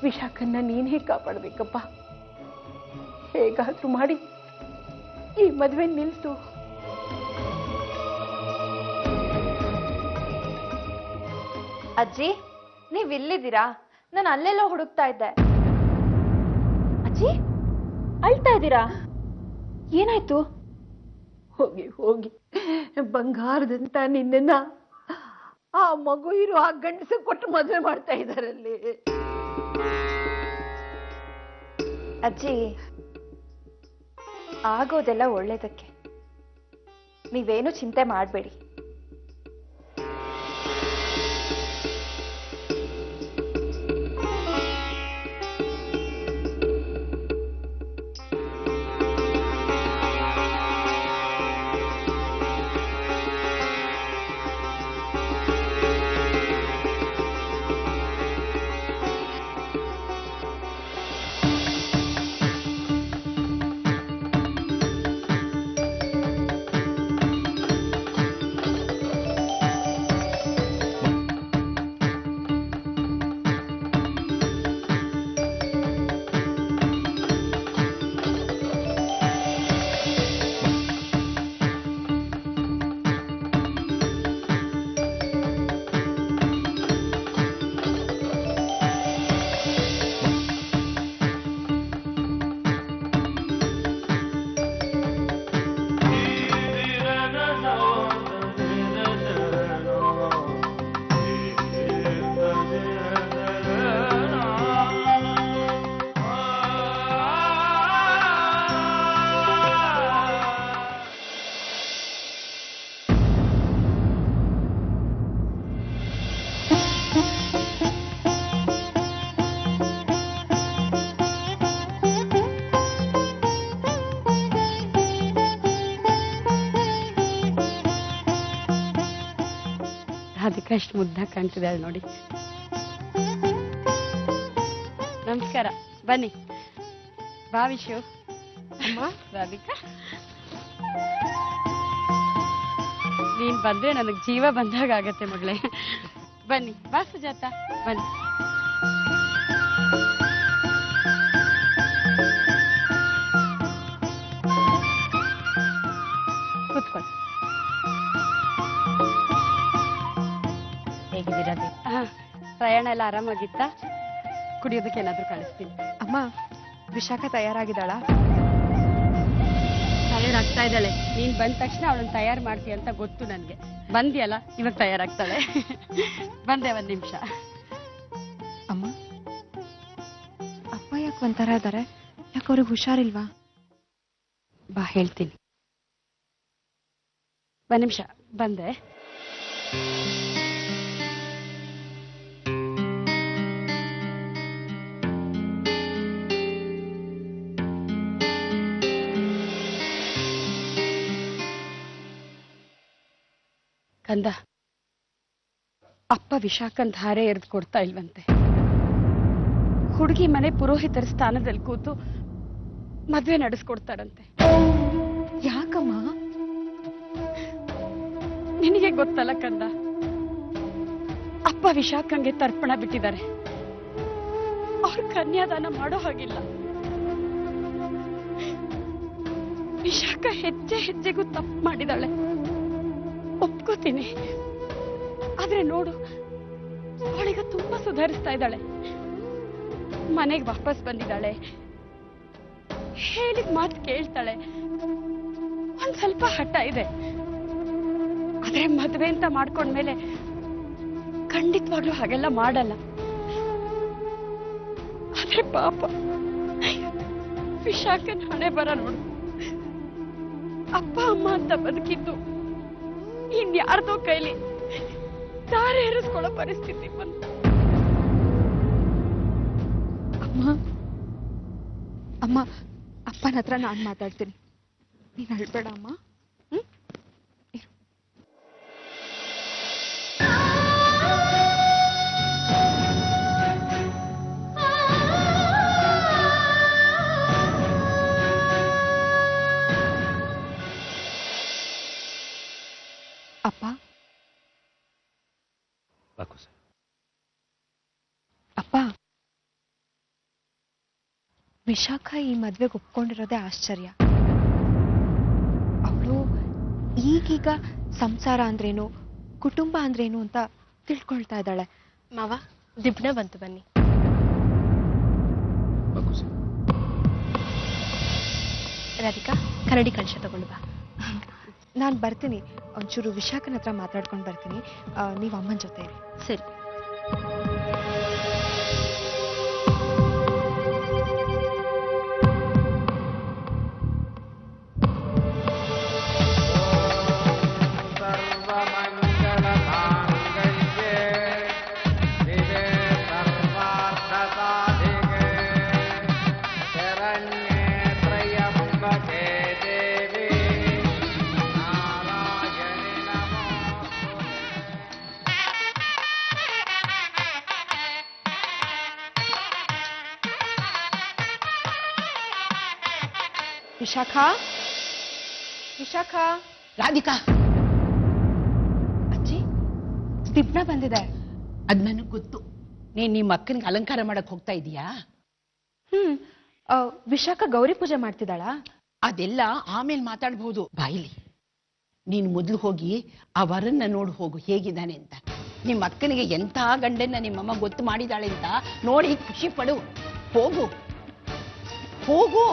ವಿಶಾಖನ್ನ ನೀನೇ ಕಾಪಾಡಬೇಕಪ್ಪ. ಹೇಗಾದ್ರೂ ಮಾಡಿ ಈ ಮದುವೆ ನಿಲ್ಸು. ಅಜ್ಜಿ, ನೀವ್ ಇಲ್ಲಿದ್ದೀರಾ? ನಾನು ಅಲ್ಲೆಲ್ಲ ಹುಡುಕ್ತಾ ಇದ್ದೆ. ಅಜ್ಜಿ, ಅಳ್ತಾ ಇದ್ದೀರಾ? ಏನಾಯ್ತು? ಹೋಗಿ ಹೋಗಿ ಬಂಗಾರದಂತ ನಿನ್ನ ಆ ಮಗು ಇರೋ ಆ ಗಂಡಸ ಕೊಟ್ಟು ಮದುವೆ ಮಾಡ್ತಾ ಇದ್ದಾರಲ್ಲಿ. ಅಜ್ಜಿ, ಆಗೋದೆಲ್ಲ ಒಳ್ಳೇದಕ್ಕೆ, ನೀವೇನು ಚಿಂತೆ ಮಾಡಬೇಡಿ. ರಾಧಿಕಾ ಎಷ್ಟು ಮುದ್ದಾಗಿ ಕಾಣ್ತಿದ್ದಾಳೆ ನೋಡಿ. ನಮಸ್ಕಾರ, ಬನ್ನಿ. ಬಾ ವಿಶು. ಅಮ್ಮ ರಾಧಿಕಾ, ನೀನ್ ಬಂದ್ರೆ ನನಗೆ ಜೀವ ಬಂದಾಗ ಆಗತ್ತೆ ಮಗಳೇ. ಬನ್ನಿ, ಬಾ ಸುಜಾತ, ಬನ್ನಿ. ಕೂತ್ಕೊಳ್ಳಿ. ಹೇಗಿದ್ದೀರಾ? ಪ್ರಯಾಣ ಎಲ್ಲ ಆರಾಮಾಗಿತ್ತಾ? ಕುಡಿಯೋದಕ್ಕೆ ಏನಾದ್ರೂ ಕಳಿಸ್ತೀನಿ. ಅಮ್ಮ, ವಿಶಾಖ ತಯಾರಾಗಿದ್ದಾಳ? ತಯಾರಾಗ್ತಾ ಇದ್ದಾಳೆ. ನೀನ್ ಬಂದ ತಕ್ಷಣ ಅವಳನ್ನ ತಯಾರು ಮಾಡ್ತೀಯ ಅಂತ ಗೊತ್ತು ನನ್ಗೆ. ಬಂದಿಯಲ್ಲ, ಇವಾಗ ತಯಾರಾಗ್ತಾಳೆ. ಬಂದೆ, ಒಂದ್ ನಿಮಿಷ. ಅಮ್ಮ, ಅಪ್ಪ ಯಾಕೆ ಒಂಥರ ಇದ್ದಾರೆ? ಯಾಕೆ ಅವ್ರಿಗೆ ಹುಷಾರಿಲ್ವಾ? ಬಾ ಹೇಳ್ತೀನಿ. ಒಂದ್ ನಿಮಿಷ, ಬಂದೆ. ಕಂದ, ಅಪ್ಪ ವಿಶಾಖನ್ ಧಾರೆ ಎರೆದು ಕೊಡ್ತಾ ಇಲ್ವಂತೆ. ಹುಡುಗಿ ಮನೆ ಪುರೋಹಿತರ ಸ್ಥಾನದಲ್ಲಿ ಕೂತು ಮದ್ವೆ ನಡೆಸ್ಕೊಡ್ತಾರಂತೆ. ಯಾಕಮ್ಮ? ನಿನಗೆ ಗೊತ್ತಲ್ಲ ಕಂದ, ಅಪ್ಪ ವಿಶಾಖಂಗೆ ತರ್ಪಣ ಬಿಟ್ಟಿದ್ದಾರೆ. ಅವ್ರ ಕನ್ಯಾದಾನ ಮಾಡೋ ಹಾಗಿಲ್ಲ. ವಿಶಾಖ ಹೆಜ್ಜೆ ಹೆಜ್ಜೆಗೂ ತಪ್ಪು ಮಾಡಿದಾಳೆ, ಒಪ್ಕೋತೀನಿ. ಆದ್ರೆ ನೋಡು, ಅವಳೀಗ ತುಂಬಾ ಸುಧಾರಿಸ್ತಾ ಇದ್ದಾಳೆ. ಮನೆಗೆ ವಾಪಸ್ ಬಂದಿದ್ದಾಳೆ, ಹೇಳಿದ ಮಾತು ಕೇಳ್ತಾಳೆ. ಒಂದ್ ಸ್ವಲ್ಪ ಹಠ ಇದೆ, ಆದ್ರೆ ಮದ್ವೆ ಅಂತ ಮಾಡ್ಕೊಂಡ್ಮೇಲೆ ಖಂಡಿತವಾಗ್ಲೂ ಹಾಗೆಲ್ಲ ಮಾಡಲ್ಲ. ಆದ್ರೆ ಪಾಪ ವಿಶಾಖನ್ ಹಣೆ ಬರ ನೋಡು. ಅಪ್ಪ ಅಮ್ಮ ಅಂತ ಬದುಕಿದ್ದು ಇನ್ಯಾರ್ದೋ ಕೈಲಿ ದಾರಿ ಏರಿಸ್ಕೊಳ್ಳೋ ಪರಿಸ್ಥಿತಿ ಬಂತು. ಅಮ್ಮ, ಅಮ್ಮ, ಅಪ್ಪನ ಹತ್ರ ನಾನು ಮಾತಾಡ್ತೀನಿ, ನೀನು ಅಳ್ಬೇಡ ಅಮ್ಮ. ಅಪ್ಪ, ಬಾಕು ಸರ್. ಅಪ್ಪ, ವಿಶಾಖ ಈ ಮದ್ವೆಗೆ ಒಪ್ಕೊಂಡಿರೋದೇ ಆಶ್ಚರ್ಯ. ಅವಳು ಈಗೀಗ ಸಂಸಾರ ಅಂದ್ರೇನು, ಕುಟುಂಬ ಅಂದ್ರೇನು ಅಂತ ತಿಳ್ಕೊಳ್ತಾ ಇದ್ದಾಳೆ. ಮಾವ ದಿಬ್ಣ ಬಂತು, ಬನ್ನಿ. ರಾಧಿಕಾ, ಕನ್ನಡಿ ಕಳಶ ತಗೊಂಡು ಬಾ. ನಾನು ಬರ್ತೀನಿ, ಒಂಚೂರು ವಿಶಾಖನ ಹತ್ರ ಮಾತಾಡ್ಕೊಂಡು ಬರ್ತೀನಿ. ನೀವು ಅಮ್ಮನ ಜೊತೆ ಇರಿ. ಸರಿ. ವಿಶಾಖ, ವಿಶಾಖ. ರಾಧಿಕಾ, ಅಜ್ಜಿ, ದಿಬ್ಣ ಬಂದಿದೆ. ಅದ್ ನನಗ್ ಗೊತ್ತು. ನೀನ್ ನಿಮ್ಮ ಅಕ್ಕನಿಗೆ ಅಲಂಕಾರ ಮಾಡಕ್ ಹೋಗ್ತಾ ಇದೀಯಾ? ವಿಶಾಖ ಗೌರಿ ಪೂಜೆ ಮಾಡ್ತಿದ್ದಾಳಾ? ಅದೆಲ್ಲ ಆಮೇಲೆ ಮಾತಾಡ್ಬಹುದು. ಬಾಯಿಲಿ, ನೀನ್ ಮೊದ್ಲು ಹೋಗಿ ಆ ವರನ್ನ ನೋಡು ಹೋಗು, ಹೇಗಿದ್ದಾನೆ ಅಂತ. ನಿಮ್ಮ ಅಕ್ಕನಿಗೆ ಎಂಥ ಗಂಡನ್ನ ನಿಮ್ಮಮ್ಮ ಗೊತ್ತು ಮಾಡಿದಾಳೆ ಅಂತ ನೋಡಿ ಖುಷಿ ಪಡು. ಹೋಗು ಹೋಗು.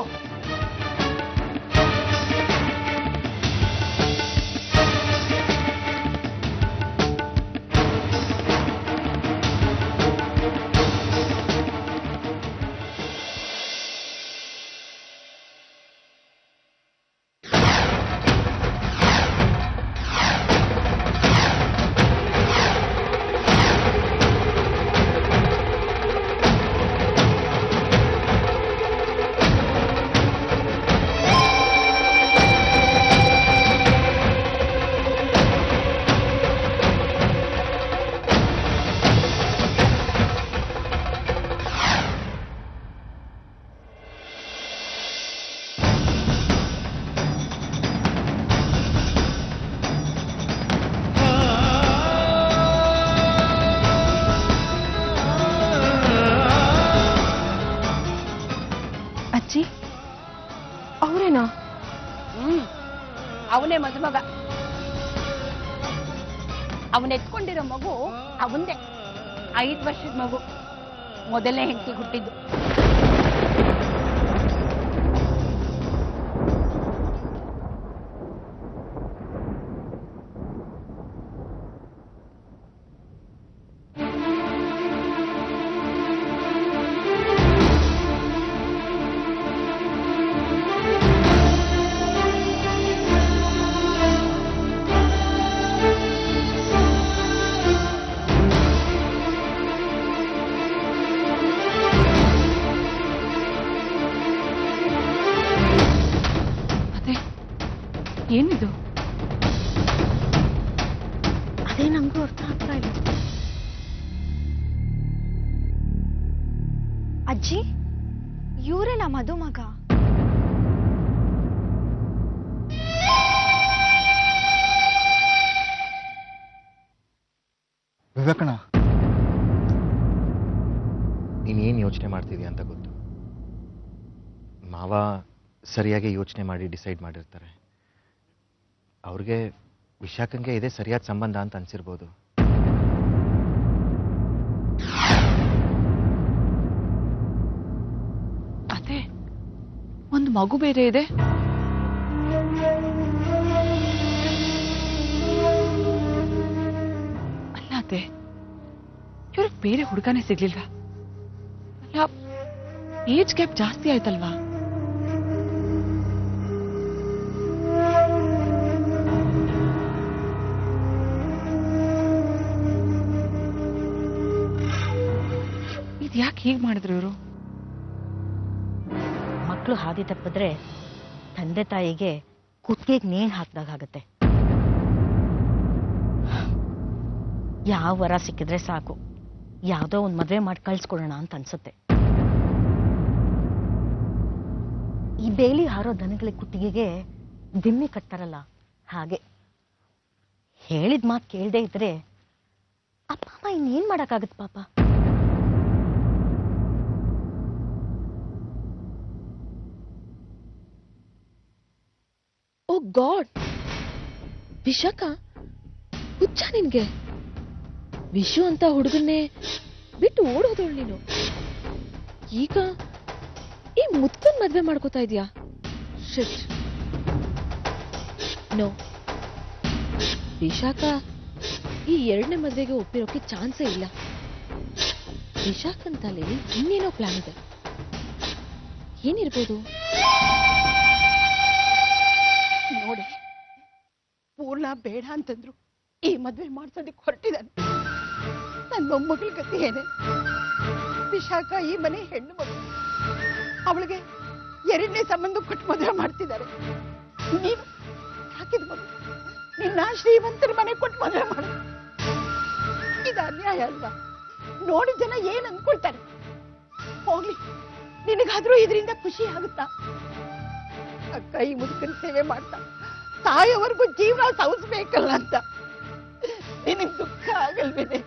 ಅಜ್ಜಿ, ಅವರೇನಾ? ಅವನೇ ಮದುಮಗ. ಅವನ್ ಎತ್ಕೊಂಡಿರೋ ಮಗು ಅವಂದೇ. 5 ವರ್ಷದ ಮಗು, ಮೊದಲನೇ ಹೆಂಡತಿ ಹುಟ್ಟಿದ್ದು. ಏನಿದು? ಅದೇ ನಂಗೂ ಅರ್ಥ ಆಗ್ತಾ ಇಲ್ಲ. ಅಜ್ಜಿ, ಇವರೆಲ್ಲ ಮದುಮಗ? ವಿವೇಕಣ್ಣ, ನೀನೇನು ಯೋಚನೆ ಮಾಡ್ತಿದ್ಯಾ ಅಂತ ಗೊತ್ತು. ಮಾವ ಸರಿಯಾಗಿ ಯೋಚನೆ ಮಾಡಿ ಡಿಸೈಡ್ ಮಾಡಿರ್ತಾರೆ. ಅವ್ರಿಗೆ ವಿಶಾಖಂಗೆ ಇದೇ ಸರಿಯಾದ ಸಂಬಂಧ ಅಂತ ಅನ್ಸಿರ್ಬೋದು. ಅದೇ ಒಂದು ಮಗು ಬೇರೆ ಇದೆ. ಅಲ್ಲ ಅದೇ, ಇವ್ರಿಗೆ ಬೇರೆ ಹುಡುಗನೇ ಸಿಗ್ಲಿಲ್ವಾ? ಅಲ್ಲ, ಏಜ್ ಗ್ಯಾಪ್ ಜಾಸ್ತಿ ಆಯ್ತಲ್ವಾ? ಯಾಕೆ ಹೀಗೆ ಮಾಡಿದ್ರು ಇವರು? ಮಕ್ಕಳು ಹಾದಿ ತಪ್ಪಿದ್ರೆ ತಂದೆ ತಾಯಿಗೆ ಕುತ್ತಿಗೆಗೆ ನೇಣು ಹಾಕ್ದಾಗತ್ತೆ. ಯಾವ ವರ ಸಿಕ್ಕಿದ್ರೆ ಸಾಕು, ಯಾವುದೋ ಒಂದು ಮದುವೆ ಮಾಡಿ ಕಳ್ಸ್ಕೊಡೋಣ ಅಂತ ಅನ್ಸುತ್ತೆ. ಈ ಬೇಲಿ ಹಾರೋ ದನಗಳ ಕುತ್ತಿಗೆಗೆ ದಿಮ್ಮಿ ಕಟ್ತಾರಲ್ಲ, ಹಾಗೆ. ಹೇಳಿದ ಮಾತು ಕೇಳದೆ ಇದ್ರೆ ಅಪ್ಪ ಅಮ್ಮ ಇನ್ನೇನ್ ಮಾಡಕ್ಕಾಗತ್ತೆ ಪಾಪ. ಗಾಡ್, ವಿಶಾಖ ಹುಚ್ಚ ನಿನ್ಗೆ? ವಿಶು ಅಂತ ಹುಡುಗನ್ನೇ ಬಿಟ್ಟು ಓಡೋದವಳು ನೀನು. ಈಗ ಈ ಮುದ್ಕನ್ ಮದ್ವೆ ಮಾಡ್ಕೋತಾ ಇದೀಯಾ? ಶಿಟ್. ನೋ, ವಿಶಾಖ ಈ ಎರಡನೇ ಮದ್ವೆಗೆ ಒಪ್ಪಿರೋಕೆ ಚಾನ್ಸೇ ಇಲ್ಲ. ವಿಶಾಖನ್ ತಲೆಯಲ್ಲಿ ಇನ್ನೇನೋ ಪ್ಲಾನ್ ಇದೆ. ಏನಿರ್ಬೋದು? ನೋಡಿ, ಪೂರ್ಣ ಬೇಡ ಅಂತಂದ್ರು ಈ ಮದ್ವೆ ಮಾಡ್ಸೋದಕ್ಕೆ ಹೊರಟಿದ್ದಾನೆ. ನನ್ನ ಮೊಮ್ಮಗಳ ಗತಿ ಏನೇ? ವಿಶಾಖ ಈ ಮನೆ ಹೆಣ್ಣು ಮಗು, ಅವಳಿಗೆ ಎರಡನೇ ಸಂಬಂಧ ಕೊಟ್ಟು ಮದುವೆ ಮಾಡ್ತಿದ್ದಾರೆ. ನೀನು ಸಾಕಿದ ಮಗು, ನಿನ್ನ ಶ್ರೀಮಂತರ ಮನೆ ಕೊಟ್ಟು ಮದುವೆ ಮಾಡ, ಇದು ಅನ್ಯಾಯ ಅಲ್ವಾ? ನೋಡಿ ಜನ ಏನ್ ಅನ್ಕೊಳ್ತಾರೆ. ಹೋಗ್ಲಿ, ನಿನಗಾದ್ರೂ ಇದರಿಂದ ಖುಷಿ ಆಗುತ್ತಾ? ಅಕ್ಕ ಈ ಮುದುಕನ ಸೇವೆ ಮಾಡ್ತಾ ತಾಯವರೆಗೂ ಜೀವನ ಸಾಗಿಸ್ಬೇಕಲ್ಲ ಅಂತ ನಿನಗೆ ದುಃಖ ಆಗಲ್ವೇನೆ?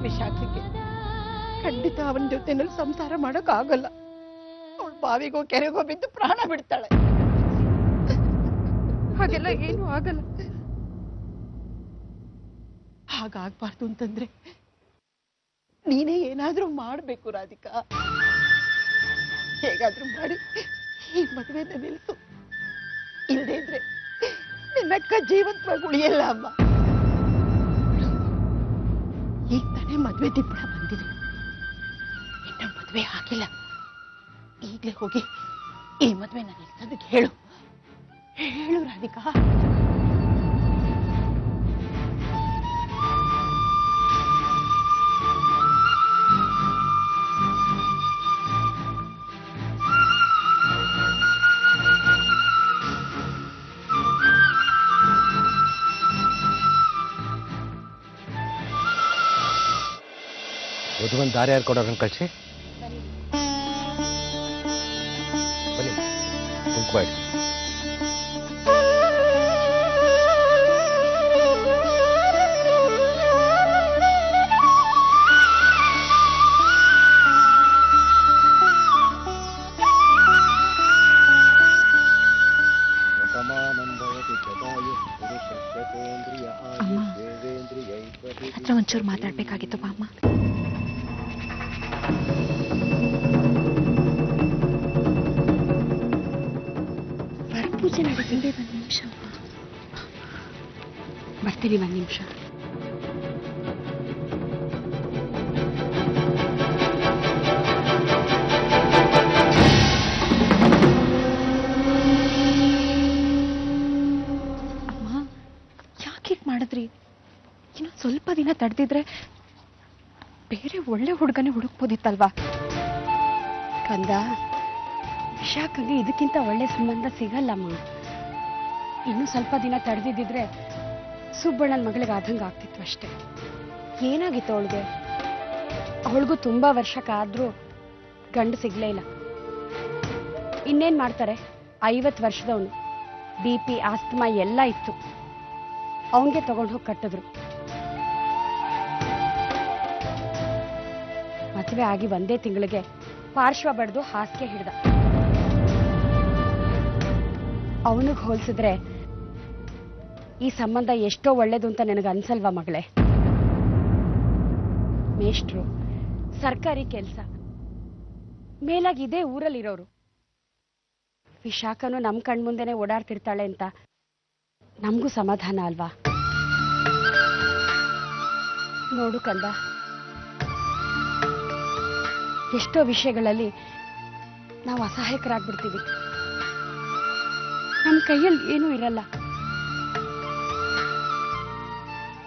ವಿಶಾಖಕ್ಕೆ ಖಂಡಿತ ಅವನ ಜೊತೆನಲ್ಲಿ ಸಂಸಾರ ಮಾಡಕ್ ಆಗಲ್ಲ. ಅವಳು ಬಾವಿಗೋ ಕೆರೆಗೋ ಬಿದ್ದು ಪ್ರಾಣ ಬಿಡ್ತಾಳೆ. ಹಾಗೆಲ್ಲ ಏನು ಆಗಲ್ಲ. ಹಾಗಾಗ್ಬಾರ್ದು ಅಂತಂದ್ರೆ ನೀನೇ ಏನಾದ್ರೂ ಮಾಡ್ಬೇಕು ರಾಧಿಕಾ. ಹೇಗಾದ್ರೂ ಮಾಡಿ ಈ ಮದುವೆನ ನಿಲ್ಸು. ಇಲ್ಲದೆ ಇದ್ರೆ ನಿನ್ನಕ್ಕ ಜೀವಂತವಾಗಿ ಉಳಿಯಲ್ಲ ಅಮ್ಮ. ಈಗ ತಾನೇ ಮದ್ವೆ ದಿಬ್ಬಣ ಬಂದಿದೆ, ಇನ್ನ ಮದ್ವೆ ಆಗಿಲ್ಲ. ಈಗಲೇ ಹೋಗಿ ಈ ಮದ್ವೆ ನಾನು ನಿಲ್ಸೋದಕ್ಕೆ ಹೇಳು ರಾಧಿಕಾ. ವಧುವನ್ ದಾರಿ ಯಾರು ಕೊಡೋರನ್ನ ಕಳಿಸಿ ಬನ್ನಿ, ಕುಂಕುಬೇಡಿ. ಹತ್ರ ಒಂಚೂರು ಮಾತಾಡ್ಬೇಕಾಗಿತ್ತು ಬಾಮ್ಮ. ಪೂಜೆ ನಡೀತಿದೆ. ಒಂದು ನಿಮಿಷ ಬರ್ತೀನಿ, ಒಂದು ನಿಮಿಷ. ಅಮ್ಮ, ಯಾಕೆ ಮಾಡಿದ್ರಿ? ಇನ್ನೊಂದು ಸ್ವಲ್ಪ ದಿನ ತಡೆದಿದ್ರೆ ಬೇರೆ ಒಳ್ಳೆ ಹುಡುಗನೇ ಹುಡುಕ್ಬೋದಿತ್ತಲ್ವಾ? ಕಂದ, ವಿಶಾಖಗೆ ಇದಕ್ಕಿಂತ ಒಳ್ಳೆ ಸಂಬಂಧ ಸಿಗಲ್ಲಮ್ಮ. ಇನ್ನು ಸ್ವಲ್ಪ ದಿನ ತಡೆದಿದ್ದಿದ್ರೆ ಸುಬ್ಬಣ್ಣನ ಮಗಳಿಗೆ ಆದಂಗೆ ಆಗ್ತಿತ್ತು ಅಷ್ಟೇ. ಏನಾಗಿತ್ತು ಅವಳಿಗೆ? ಅವಳಿಗೂ ತುಂಬಾ ವರ್ಷಕ್ಕಾದ್ರೂ ಗಂಡು ಸಿಗ್ಲೇ ಇಲ್ಲ. ಇನ್ನೇನ್ ಮಾಡ್ತಾರೆ? 50 ವರ್ಷದವನು, BP, ಆಸ್ತಮಾ ಎಲ್ಲ ಇತ್ತು. ಅವನಿಗೆ ತಗೊಂಡು ಹೋಗಿ ಕಟ್ಟಿದ್ರು. ಮದುವೆ ಆಗಿ 1 ತಿಂಗಳಿಗೆ ಪಾರ್ಶ್ವ ಬಡ್ದು ಹಾಸಿಗೆ ಹಿಡ್ದ. ಅವನಿಗೆ ಹೋಲಿಸಿದ್ರೆ ಈ ಸಂಬಂಧ ಎಷ್ಟೋ ಒಳ್ಳೇದು ಅಂತ ನನಗೆ ಅನ್ಸಲ್ವಾ ಮಗಳೇ? ಮೇಷ್ಟ್ರು, ಸರ್ಕಾರಿ ಕೆಲಸ, ಮೇಲಾಗಿ ಇದೇ ಊರಲ್ಲಿರೋರು. ವಿಶಾಖನು ನಮ್ಮ ಕಣ್ಮುಂದೆನೆ ಓಡಾಡ್ತಿರ್ತಾಳೆ ಅಂತ ನಮಗೂ ಸಮಾಧಾನ ಅಲ್ವಾ? ನೋಡು ಕಂದ, ಎಷ್ಟೋ ವಿಷಯಗಳಲ್ಲಿ ನಾವು ಅಸಹಾಯಕರಾಗ್ಬಿಡ್ತೀವಿ. ನಮ್ಮ ಕೈಯಲ್ಲಿ ಏನೂ ಇರಲ್ಲ.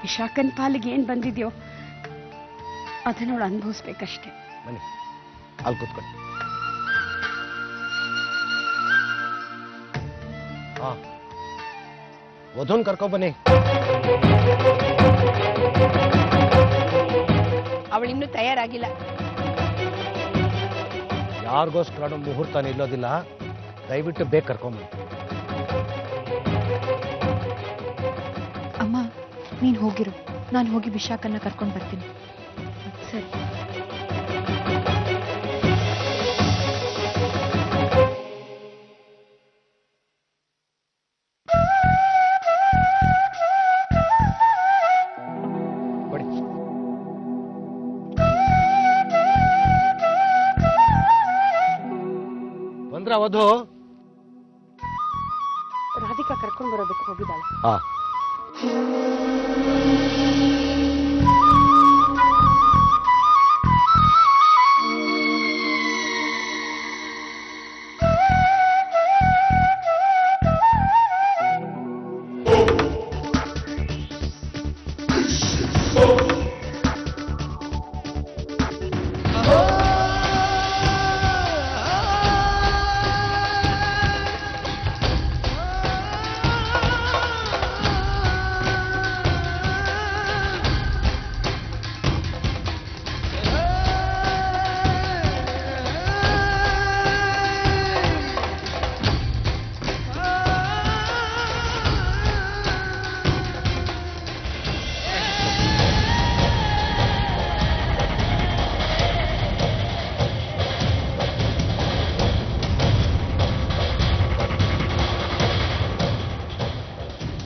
ವಿಶಾಖನ್ ಪಾಲಿಗೆ ಏನ್ ಬಂದಿದ್ಯೋ ಅದನ್ನೋಳು ಅನುಭವಿಸ್ಬೇಕಷ್ಟೇ. ಬನ್ನಿ, ಅಲ್ಲಿ ಕೂತ್ಕೊಳ್ಳಿ. ವಧುನ್ ಕರ್ಕೊಂಡ್ ಬನ್ನಿ. ಅವಳಿನ್ನೂ ತಯಾರಾಗಿಲ್ಲ. ಯಾರಿಗೋಸ್ಕರ ಮುಹೂರ್ತ ನಿಲ್ಲೋದಿಲ್ಲ, ದಯವಿಟ್ಟು ಬೇಗ ಕರ್ಕೊಂಬ. ಅಮ್ಮ ನೀನು ಹೋಗಿರು, ನಾನು ಹೋಗಿ ವಿಶಾಖನ್ನ ಕರ್ಕೊಂಡು ಬರ್ತೀನಿ. ಸರಿ. ಕೊಡಿ. ಬಂದ್ರ ವಧು? ರಾಧಿಕಾ ಕರ್ಕೊಂಡು ಬರೋದಕ್ಕೆ ಹೋಗಿದ್ದಾಳೆ. ಹಾ.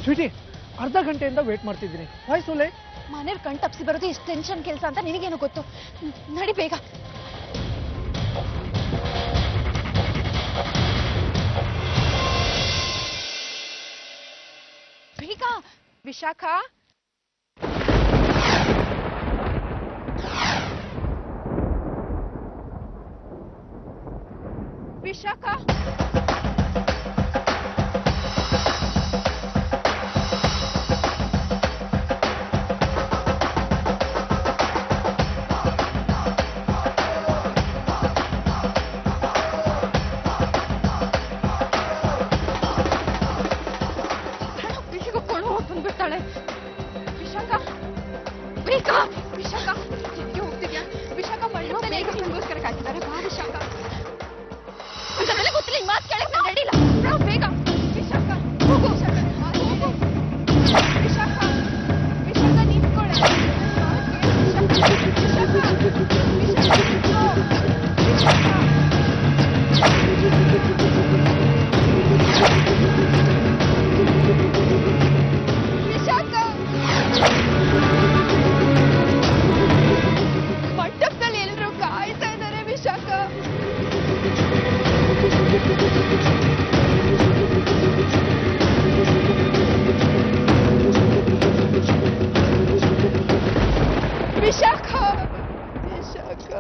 ಸ್ವೀಟಿ, ಅರ್ಧ ಗಂಟೆಯಿಂದ ವೇಟ್ ಮಾಡ್ತಿದ್ದೀನಿ. ವಾಯ್ ಸೋಲೆ, ಮನೇಲಿ ಕಣ್ ತಪ್ಸಿ ಬರೋದು ಎಷ್ಟು ಟೆನ್ಷನ್ ಕೆಲಸ ಅಂತ ನಿನಗೇನು ಗೊತ್ತು? ನಡಿ ಬೇಗ. ಬೇಗ ವಿಶಾಖ. ವಿಶಾಖ ಬಂದ್ಬಿಡ್ತಾಳೆ. ವಿಶಾಖ ಬೇಗ. ವಿಶಾಖ ಎಲ್ಲಿಗೆ ಹೋಗ್ತಿದ್ಯಾ? ವಿಶಾಖ ಮಳೆ ನಿಂಗೋಸ್ಕರ ಕಾಯ್ತಿದ್ದಾರೆ. ಬಾ ವಿಶಾಖ. ಗೊತ್ತಿಲ್ಲ, ಮಾತು ಕೇಳಕ್ ನಾನು ರೆಡಿ ಇಲ್ಲ. ಬೇಗ ವಿಶಾಖ ಹೋಗು. ವಿಶಾಖ ವಿಶಾಖ ನಿಂತ್ಕೊಳ್ಳೆ. ಮಂಟಪದಲ್ಲಿ ಎಲ್ಲರೂ ಕಾಯ್ತಾ ಇದ್ದಾರೆ. ವಿಶಾಖ ವಿಶಾಖ ವಿಶಾಖ